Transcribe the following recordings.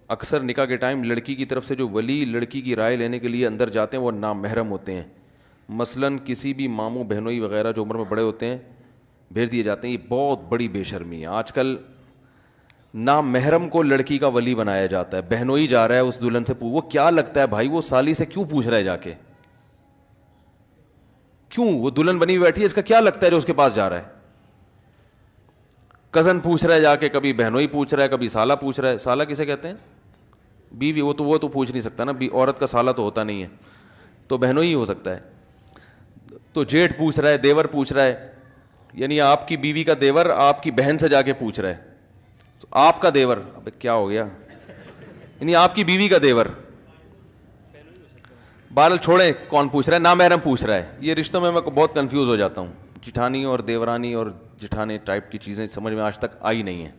اکثر نکاح کے ٹائم لڑکی کی طرف سے جو ولی لڑکی کی رائے لینے کے لیے اندر جاتے ہیں وہ نامحرم ہوتے ہیں. مثلاً کسی بھی ماموں بہنوئی وغیرہ جو عمر میں بڑے ہوتے ہیں بھیج دیے جاتے ہیں. یہ بہت بڑی بے شرمی ہے. آج کل نامحرم کو لڑکی کا ولی بنایا جاتا ہے. بہنوئی جا رہا ہے اس دلہن سے وہ کیا لگتا ہے بھائی, وہ سالی سے کیوں پوچھ رہا ہے جا کے, کیوں؟ وہ دلہن بنی ہوئی بیٹھی ہے, اس کا کیا لگتا ہے جو اس کے پاس جا رہا ہے؟ کزن پوچھ رہا ہے جا کے, کبھی بہنوئی پوچھ رہا ہے, کبھی سالہ پوچھ رہا ہے. سالہ کسے کہتے ہیں؟ بیوی. وہ تو پوچھ نہیں سکتا نا, عورت کا سالہ تو ہوتا نہیں ہے, تو بہنوئی ہی ہو سکتا ہے. تو جیٹھ پوچھ رہا ہے, دیور پوچھ رہا ہے, یعنی آپ کی بیوی کا دیور آپ کی بہن سے جا کے پوچھ رہا ہے. آپ کا دیور, ابے کیا ہو گیا, یعنی آپ کی بیوی کا دیور. بہرحال چھوڑیں کون پوچھ رہا ہے, نامحرم پوچھ رہا ہے. یہ رشتوں میں بہت کنفیوز ہو جاتا ہوں. جٹھانی اور دیورانی اور جٹھانے ٹائپ کی چیزیں سمجھ میں آج تک آئی نہیں ہیں.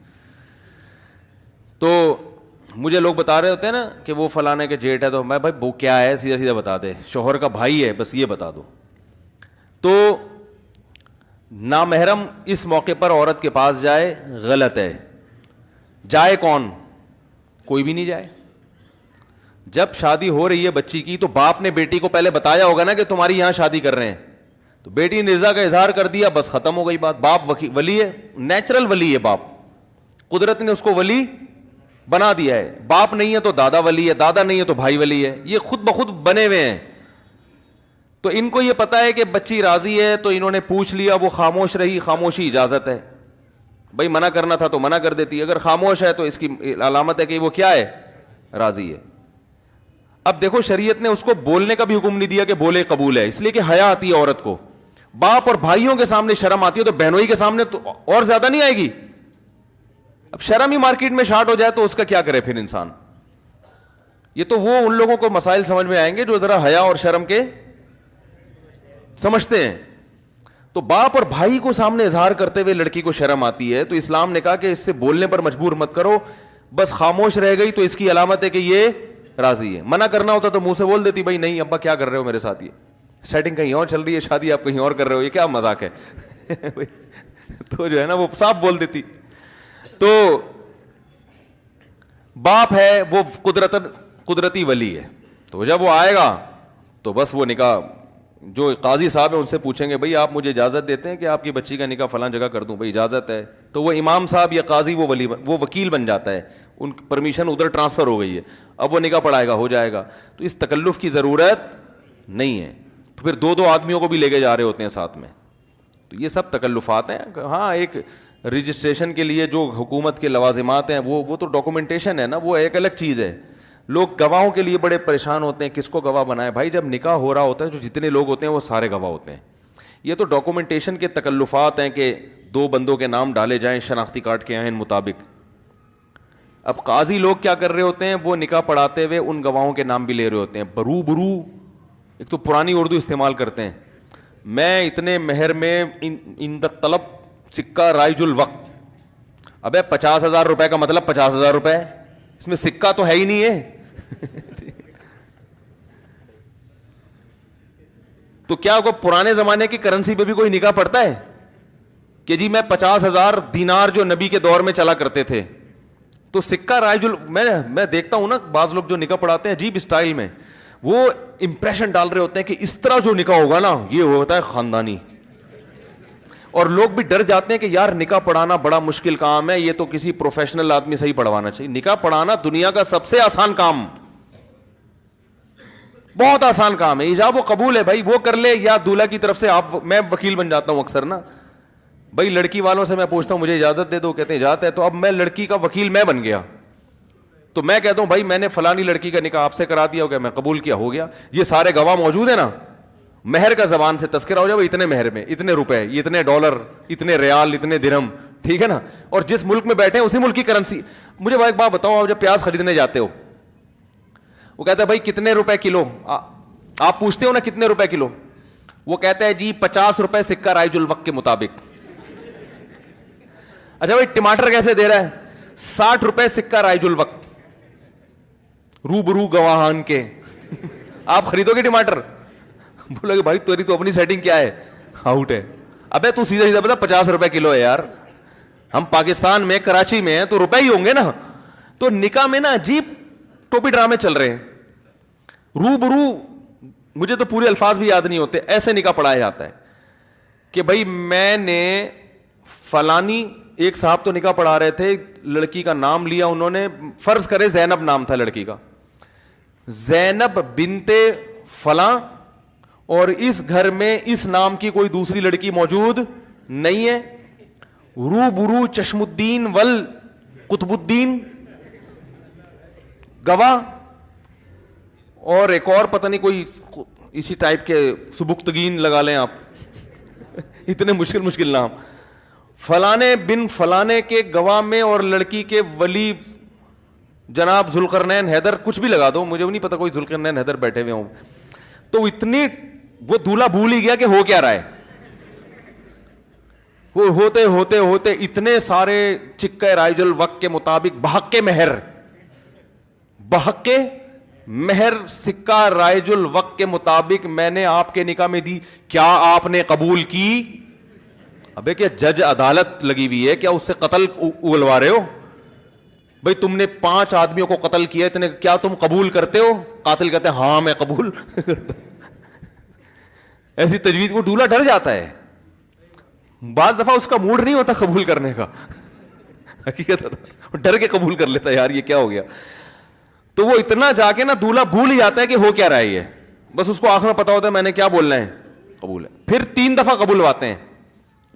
تو مجھے لوگ بتا رہے ہوتے ہیں نا کہ وہ فلانے کے جیٹ ہے, تو میں بھائی وہ کیا ہے سیدھا سیدھا بتا دے, شوہر کا بھائی ہے بس یہ بتا دو. تو نامحرم اس موقع پر عورت کے پاس جائے غلط ہے. جائے کون؟ کوئی بھی نہیں جائے. جب شادی ہو رہی ہے بچی کی تو باپ نے بیٹی کو پہلے بتایا ہوگا نا کہ تمہاری یہاں شادی کر رہے ہیں, تو بیٹی نے رضا کا اظہار کر دیا, بس ختم ہو گئی بات. باپ ولی ہے, نیچرل ولی ہے باپ, قدرت نے اس کو ولی بنا دیا ہے. باپ نہیں ہے تو دادا ولی ہے, دادا نہیں ہے تو بھائی ولی ہے, یہ خود بخود بنے ہوئے ہیں. تو ان کو یہ پتا ہے کہ بچی راضی ہے, تو انہوں نے پوچھ لیا, وہ خاموش رہی, خاموشی اجازت ہے. بھائی منع کرنا تھا تو منع کر دیتی, اگر خاموش ہے تو اس کی علامت ہے کہ وہ کیا ہے, راضی ہے. اب دیکھو شریعت نے اس کو بولنے کا بھی حکم نہیں دیا کہ بولے قبول ہے, اس لیے کہ حیا آتی ہے عورت کو. باپ اور بھائیوں کے سامنے شرم آتی ہے, تو بہنوئی کے سامنے تو اور زیادہ نہیں آئے گی. اب شرم ہی مارکیٹ میں شارٹ ہو جائے تو اس کا کیا کرے پھر انسان. یہ تو وہ ان لوگوں کو مسائل سمجھ میں آئیں گے جو ذرا حیا اور شرم کے سمجھتے ہیں. تو باپ اور بھائی کو سامنے اظہار کرتے ہوئے لڑکی کو شرم آتی ہے, تو اسلام نے کہا کہ اس سے بولنے پر مجبور مت کرو, بس خاموش رہ گئی تو اس کی علامت ہے کہ یہ راضی ہے. منع کرنا ہوتا تو منہ سے بول دیتی, بھائی نہیں ابا کیا کر رہے ہو میرے ساتھ, یہ سیٹنگ کہیں اور چل رہی ہے, شادی آپ کہیں اور کر رہے ہو, یہ کیا مذاق ہے. تو جو ہے نا وہ صاف بول دیتی. تو باپ ہے وہ قدرتی ولی ہے, تو جب وہ آئے گا تو بس وہ نکاح, جو قاضی صاحب ہیں ان سے پوچھیں گے, بھئی آپ مجھے اجازت دیتے ہیں کہ آپ کی بچی کا نکاح فلاں جگہ کر دوں؟ بھئی اجازت ہے. تو وہ امام صاحب یا قاضی وہ وکیل بن جاتا ہے, ان کی پرمیشن ادھر ٹرانسفر ہو گئی ہے, اب وہ نکاح پڑھائے گا, ہو جائے گا. تو اس تکلف کی ضرورت نہیں ہے. تو پھر دو آدمیوں کو بھی لے کے جا رہے ہوتے ہیں ساتھ میں, تو یہ سب تکلفات ہیں. ہاں ایک رجسٹریشن کے لیے جو حکومت کے لوازمات ہیں وہ تو ڈاکومنٹیشن ہے نا, وہ ایک الگ چیز ہے. لوگ گواہوں کے لیے بڑے پریشان ہوتے ہیں, کس کو گواہ بنائے. بھائی جب نکاح ہو رہا ہوتا ہے جو جتنے لوگ ہوتے ہیں وہ سارے گواہ ہوتے ہیں. یہ تو ڈاکومنٹیشن کے تکلفات ہیں کہ دو بندوں کے نام ڈالے جائیں شناختی کارڈ کے عین مطابق. اب قاضی لوگ کیا کر رہے ہوتے ہیں, وہ نکاح پڑھاتے ہوئے ان گواہوں کے نام بھی لے رہے ہوتے ہیں. برو ایک تو پرانی اردو استعمال کرتے ہیں, میں اتنے مہر میں ان طلب سکہ رائج الوقت. ابے 50,000 روپے کا مطلب 50,000 روپے, اس میں سکہ تو ہے ہی نہیں ہے. تو کیا کو پرانے زمانے کی کرنسی پہ بھی کوئی نکاح پڑتا ہے کہ جی میں 50,000 دینار جو نبی کے دور میں چلا کرتے تھے, تو سکہ رائج میں دیکھتا ہوں نا بعض لوگ جو نکاح پڑھاتے ہیں عجیب اسٹائل میں, وہ امپریشن ڈال رہے ہوتے ہیں کہ اس طرح جو نکاح ہوگا نا یہ ہوتا ہے خاندانی. اور لوگ بھی ڈر جاتے ہیں کہ یار نکاح پڑھانا بڑا مشکل کام ہے, یہ تو کسی پروفیشنل آدمی سے ہی پڑھوانا چاہیے. نکاح پڑھانا دنیا کا سب سے آسان کام, بہت آسان کام ہے. ایجاب و قبول ہے بھائی, وہ کر لے, یا دولہا کی طرف سے میں وکیل بن جاتا ہوں اکثر نا. بھائی لڑکی والوں سے میں پوچھتا ہوں مجھے اجازت دے دو, کہتے ہیں اجازت ہے. تو اب میں لڑکی کا وکیل میں بن گیا, تو میں کہتا ہوں بھائی میں نے فلانی لڑکی کا نکاح آپ سے کرا دیا, ہو گیا, میں قبول کیا, ہو گیا. یہ سارے گواہ موجود ہیں نا, مہر کا زبان سے تذکرہ ہو جائے, اتنے مہر میں اتنے روپے, اتنے ڈالر, اتنے ریال, اتنے درہم, ٹھیک ہے نا. اور جس ملک میں بیٹھے ہیں اسی ملک کی کرنسی. مجھے بھائی ایک بات بتاؤ, آپ جب پیاز خریدنے جاتے ہو, وہ کہتا ہے بھائی کتنے روپے کلو, آپ پوچھتے ہو نا کتنے روپے کلو, وہ کہتا ہے جی 50 روپے سکہ رائج الوقت کے مطابق. اچھا بھائی ٹماٹر کیسے دے رہا ہے, 60 روپے سکہ رائج الوقت, روبرو گواہان کے. آپ خریدو گے ٹماٹر؟ بولو کہ بھائی تیری تو اپنی سیٹنگ کیا ہے, آؤٹ ہے. ابے تو سیدھا سیدھا بتا 50 روپے کلو ہے یار, ہم پاکستان میں کراچی میں ہیں تو روپے ہی ہوں گے نا. تو نکاح میں نا عجیب ٹوپی ڈرامے چل رہے ہیں. روبرو, مجھے تو پورے الفاظ بھی یاد نہیں ہوتے, ایسے نکاح پڑھایا جاتا ہے کہ بھائی میں نے فلانی, ایک صاحب تو نکاح پڑھا رہے تھے, لڑکی کا نام لیا انہوں نے, فرض کرے زینب نام تھا لڑکی کا, زینب بنت فلاں, اور اس گھر میں اس نام کی کوئی دوسری لڑکی موجود نہیں ہے. روبرو چشم الدین ول قطب الدین گواہ, اور ایک اور پتہ نہیں کوئی اسی ٹائپ کے سبکتگین لگا لیں آپ, اتنے مشکل نام, فلانے بن فلانے کے گواہ میں, اور لڑکی کے ولی جناب ذوالقرنین حیدر, کچھ بھی لگا دو, مجھے نہیں پتا کوئی ذوالقرنین حیدر بیٹھے ہوئے ہوں. تو اتنی وہ دولہا بھول ہی گیا کہ ہو کیا رہا ہے. وہ ہوتے ہوتے ہوتے اتنے سارے چکے رائج الوقت کے مطابق بحق مہر سکہ رائج الوقت کے مطابق میں نے آپ کے نکاح میں دی, کیا آپ نے قبول کی؟ ابے کیا جج عدالت لگی ہوئی ہے کیا, اس سے قتل اگلوا رہے ہو؟ بھئی تم نے 5 آدمیوں کو قتل کیا, اتنے کیا تم قبول کرتے ہو؟ قاتل کہتے ہیں ہاں میں قبول ایسی تجویز, وہ دولہا ڈر جاتا ہے. بعض دفعہ اس کا موڈ نہیں ہوتا قبول کرنے کا, حقیقت ڈر کے قبول کر لیتا ہے, یار یہ کیا ہو گیا. تو وہ اتنا جا کے نا دولہا بھول ہی جاتا ہے کہ ہو کیا رہا ہے یہ, بس اس کو آخر میں پتا ہوتا ہے میں نے کیا بولنا ہے, قبول ہے. پھر 3 دفعہ قبولواتے ہیں,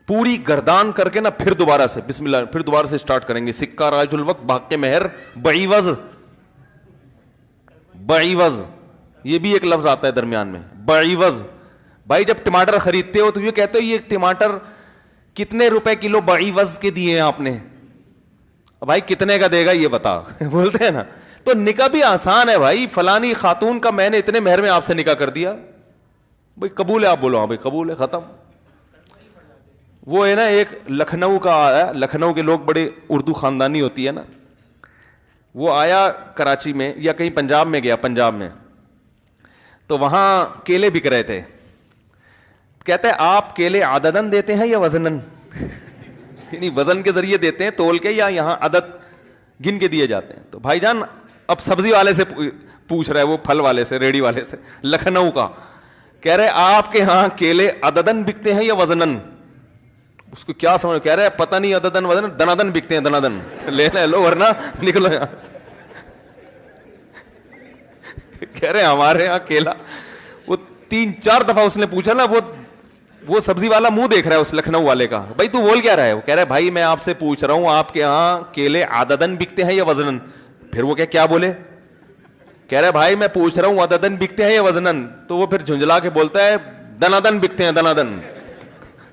پوری گردان کر کے نا, پھر دوبارہ سے بسم اللہ, پھر دوبارہ سے سٹارٹ کریں گے. سکہ راج الوقت بحق مہر بعیوض, یہ بھی ایک لفظ آتا ہے درمیان میں, بعیوض. بھائی جب ٹماٹر خریدتے ہو تو یہ کہتے ہو یہ ٹماٹر کتنے روپے کلو بعیوض کے دیے ہیں آپ نے, بھائی کتنے کا دے گا یہ بتا بولتے ہیں نا. تو نکاح بھی آسان ہے بھائی, فلانی خاتون کا میں نے اتنے مہر میں آپ سے نکاح کر دیا, بھائی قبول ہے, آپ بولو ہاں بھائی قبول ہے, ختم. وہ ہے نا ایک لکھنؤ کا آیا, لکھنؤ کے لوگ بڑے اردو خاندانی ہوتی ہے نا, وہ آیا کراچی میں یا کہیں پنجاب میں گیا, پنجاب میں, تو وہاں کیلے بک رہے تھے. کہتے ہیں آپ کیلے عددن دیتے ہیں یا وزنن, یعنی وزن کے ذریعے دیتے ہیں تول کے, یا یہاں عدد گن کے دیے جاتے ہیں. تو بھائی جان اب سبزی والے سے پوچھ رہا ہے, وہ پھل والے سے, ریڑی والے سے, لکھنؤ کا, کہہ رہے آپ کے ہاں کیلے عددن بکتے ہیں یا وزنن. اس کو کیا سمجھ, کہہ رہے پتہ نہیں عددن وزن, دنادن بکتے ہیں, دنادن لینا لو ورنہ نکلو یہاں سے. کہہ رہے ہمارے یہاں کیلا, وہ 3-4 دفعہ اس نے پوچھا نا, وہ سبزی والا منہ دیکھ رہا ہے اس لکھنؤ والے کا, بھائی تو بول کیا رہا ہے؟ وہ کہہ رہا ہے بھائی میں آپ سے پوچھ رہا ہوں آپ کے ہاں کیلے عددن بکتے ہیں یا وزنن. پھر وہ کیا بولے, کہہ رہا ہے بھائی میں پوچھ رہا ہوں عددن بکتے ہیں یا وزنن. تو وہ پھر جھنجلا کے بولتا ہے دنادن بکتے ہیں, دنادن,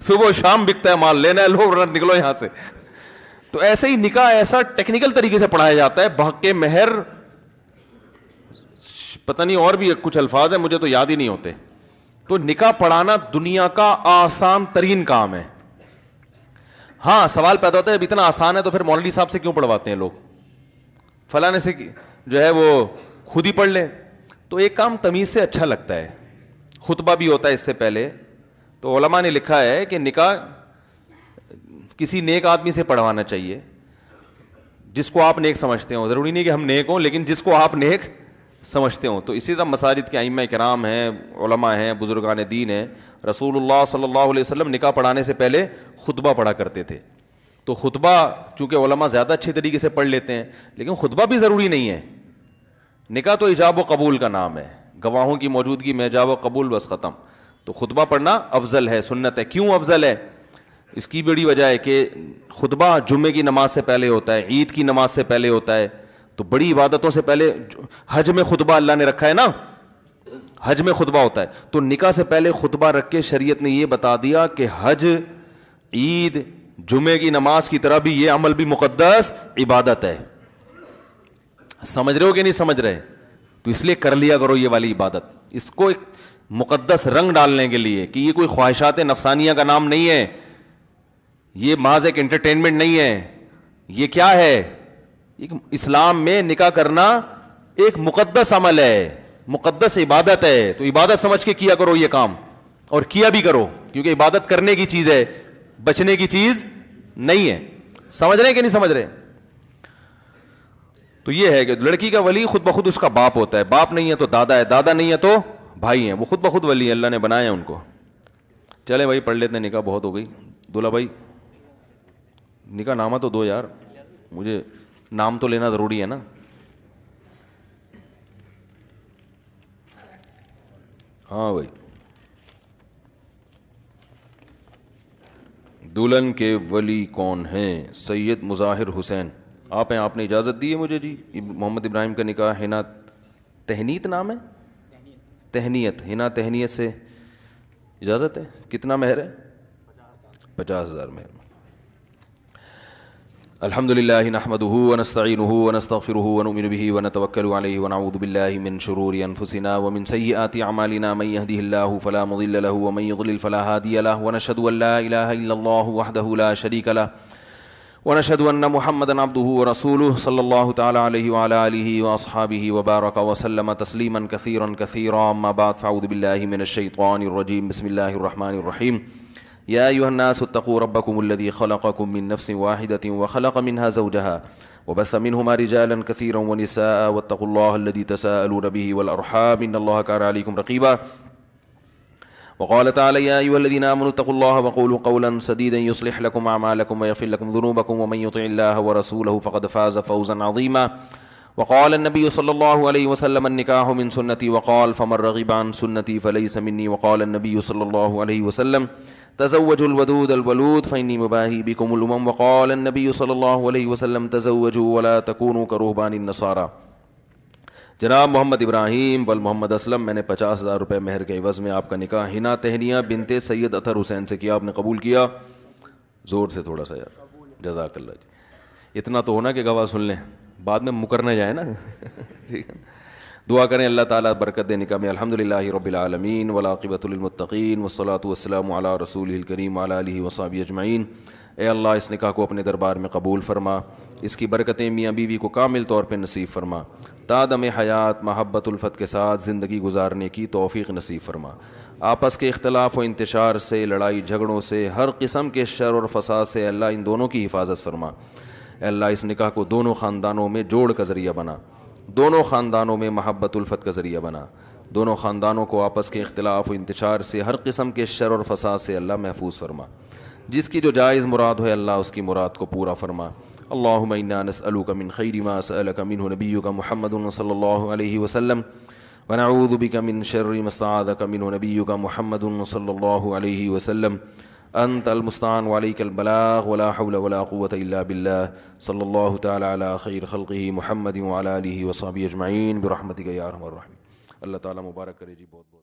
صبح و شام بکتا ہے مال, لینا ہے لو نکلو یہاں سے. تو ایسے ہی نکاح ایسا ٹیکنیکل طریقے سے پڑھایا جاتا ہے, بحق مہر, پتہ نہیں اور بھی کچھ الفاظ ہیں مجھے تو یاد ہی نہیں ہوتے. تو نکاح پڑھانا دنیا کا آسان ترین کام ہے. ہاں سوال پیدا ہوتا ہے اب اتنا آسان ہے تو پھر مولوی صاحب سے کیوں پڑھواتے ہیں لوگ, فلانے سے جو ہے وہ خود ہی پڑھ لے. تو ایک کام تمیز سے اچھا لگتا ہے, خطبہ بھی ہوتا ہے اس سے پہلے. تو علماء نے لکھا ہے کہ نکاح کسی نیک آدمی سے پڑھوانا چاہیے, جس کو آپ نیک سمجھتے ہوں. ضروری نہیں کہ ہم نیک ہوں, لیکن جس کو آپ نیک سمجھتے ہوں. تو اسی طرح مساجد کے ائمہ کرام ہیں, علماء ہیں, بزرگان دین ہیں. رسول اللہ صلی اللہ علیہ وسلم نکاح پڑھانے سے پہلے خطبہ پڑھا کرتے تھے. تو خطبہ چونکہ علماء زیادہ اچھے طریقے سے پڑھ لیتے ہیں, لیکن خطبہ بھی ضروری نہیں ہے. نکاح تو ایجاب و قبول کا نام ہے, گواہوں کی موجودگی میں ایجاب و قبول, بس ختم. تو خطبہ پڑھنا افضل ہے, سنت ہے. کیوں افضل ہے؟ اس کی بڑی وجہ ہے کہ خطبہ جمعے کی نماز سے پہلے ہوتا ہے, عید کی نماز سے پہلے ہوتا ہے. تو بڑی عبادتوں سے پہلے, حج میں خطبہ اللہ نے رکھا ہے نا, حج میں خطبہ ہوتا ہے. تو نکاح سے پہلے خطبہ رکھ کے شریعت نے یہ بتا دیا کہ حج, عید, جمعے کی نماز کی طرح بھی یہ عمل بھی مقدس عبادت ہے. سمجھ رہے ہو کہ نہیں سمجھ رہے؟ تو اس لیے کر لیا کرو یہ والی عبادت, اس کو ایک مقدس رنگ ڈالنے کے لیے, کہ یہ کوئی خواہشات نفسانیہ کا نام نہیں ہے, یہ محض ایک انٹرٹینمنٹ نہیں ہے. یہ کیا ہے؟ اسلام میں نکاح کرنا ایک مقدس عمل ہے, مقدس عبادت ہے. تو عبادت سمجھ کے کیا کرو یہ کام, اور کیا بھی کرو, کیونکہ عبادت کرنے کی چیز ہے, بچنے کی چیز نہیں ہے. سمجھ رہے ہیں کہ نہیں سمجھ رہے؟ تو یہ ہے کہ لڑکی کا ولی خود بخود اس کا باپ ہوتا ہے, باپ نہیں ہے تو دادا ہے, دادا نہیں ہے تو بھائی ہیں, وہ خود بخود ولی ہیں, اللہ نے بنایا ان کو. چلے بھائی پڑھ لیتے ہیں, نکاح بہت ہو گئی. دولہا بھائی نکاح نامہ تو دو یار, مجھے نام تو لینا ضروری ہے نا. ہاں بھائی, دلہن کے ولی کون ہیں؟ سید مظاہر حسین. آپ ہیں, آپ نے اجازت دی ہے مجھے جی. محمد ابراہیم کا نکاح حنا تہنیت نام ہے, تہنیت, حنا تہنیت سے اجازت ہے. کتنا مہر ہے؟ 50,000 مہر. الحمد للہ نحمده ونستعینه ونستغفره ونؤمن به ونتوکل علیہ ونعوذ باللہ من شرور انفسنا ومن سیئات اعمالنا من يهده الله فلا مضل له ومن يضلل فلا هادي له ونشهد ان لا اله الا الله وحده لا شريك له ونشهد ان محمدا عبده ورسوله صلی اللہ تعالی علیہ وعلى آلہ واصحابہ وبارک وسلم تسلیما کثیرا کثیرا. اما بعد فاعوذ باللہ من الشیطان الرجیم. بسم اللہ الرحمن الرحیم. يا أيها الناس اتقوا ربكم الذي خلقكم من نفس واحدة وخلق منها زوجها وبث منهما رجالا كثيرا ونساء واتقوا الله الذي تساءلون به والأرحام إن الله كان عليكم رقيبا. وقال تعالى يا أيها الذين آمنوا اتقوا الله وقولوا قولا سديدا يصلح لكم أعمالكم ويغفر لكم ذنوبكم ومن يطع الله ورسوله فقد فاز فوزا عظيما. وقال النبي صلى الله عليه وسلم النكاح من سنتي وقال فمن رغب عن سنتي فليس مني. وقال النبي صلى الله عليه وسلم تزوجوا الودود الولود فإني مباهي بكم الأمم. وقال النبي صلى الله عليه وسلم تزوجوا ولا تكونوا كرهبان النصارى. جناب محمد ابراہیم بل محمد اسلم, میں نے 50,000 روپے مہر کے عوض میں آپ کا نکاح حنا تہنیہ بنت سید اطہر حسین سے کیا. آپ نے قبول کیا؟ زور سے تھوڑا سا یار, جزاک اللہ جی. اتنا تو ہونا کہ گواہ سن لیں, بعد میں مکر نہ جائے نا. دعا کریں اللہ تعالیٰ برکت دے نکاح میں. الحمدللہ رب العالمین والعاقبۃ للمتقین والصلاۃ والسلام علی رسولہ الکریم وعلی آلہ وصحبہ اجمعین. اے اللہ اس نکاح کو اپنے دربار میں قبول فرما, اس کی برکتیں میاں بیوی کو کامل طور پہ نصیب فرما, تادم حیات محبت الفت کے ساتھ زندگی گزارنے کی توفیق نصیب فرما. آپس کے اختلاف و انتشار سے, لڑائی جھگڑوں سے, ہر قسم کے شر اور فساد سے اللہ ان دونوں کی حفاظت فرما. اے اللہ اس نکاح کو دونوں خاندانوں میں جوڑ کا ذریعہ بنا, دونوں خاندانوں میں محبت الفت کا ذریعہ بنا, دونوں خاندانوں کو آپس کے اختلاف و انتشار سے, ہر قسم کے شر اور فساد سے اللہ محفوظ فرما. جس کی جو جائز مراد ہو اللہ اس کی مراد کو پورا فرما. اللہم انا نسألک من خیر ما سألک منہ نبیک محمد صلی اللہ علیہ وسلم ونعوذ بک من شر ما استعاذک منہ نبیک محمد صلی اللہ علیہ وسلم. انت المستعان وعلیک البلاغ ولا حول ولا قوة الا باللہ. صلی اللہ تعالی علی خیر خلقہ محمد وعلی آلہ وصحبہ اجمعین برحمتک یا ارحم الراحمین. اللہ تعالیٰ مبارک کرے جی. بہت بہت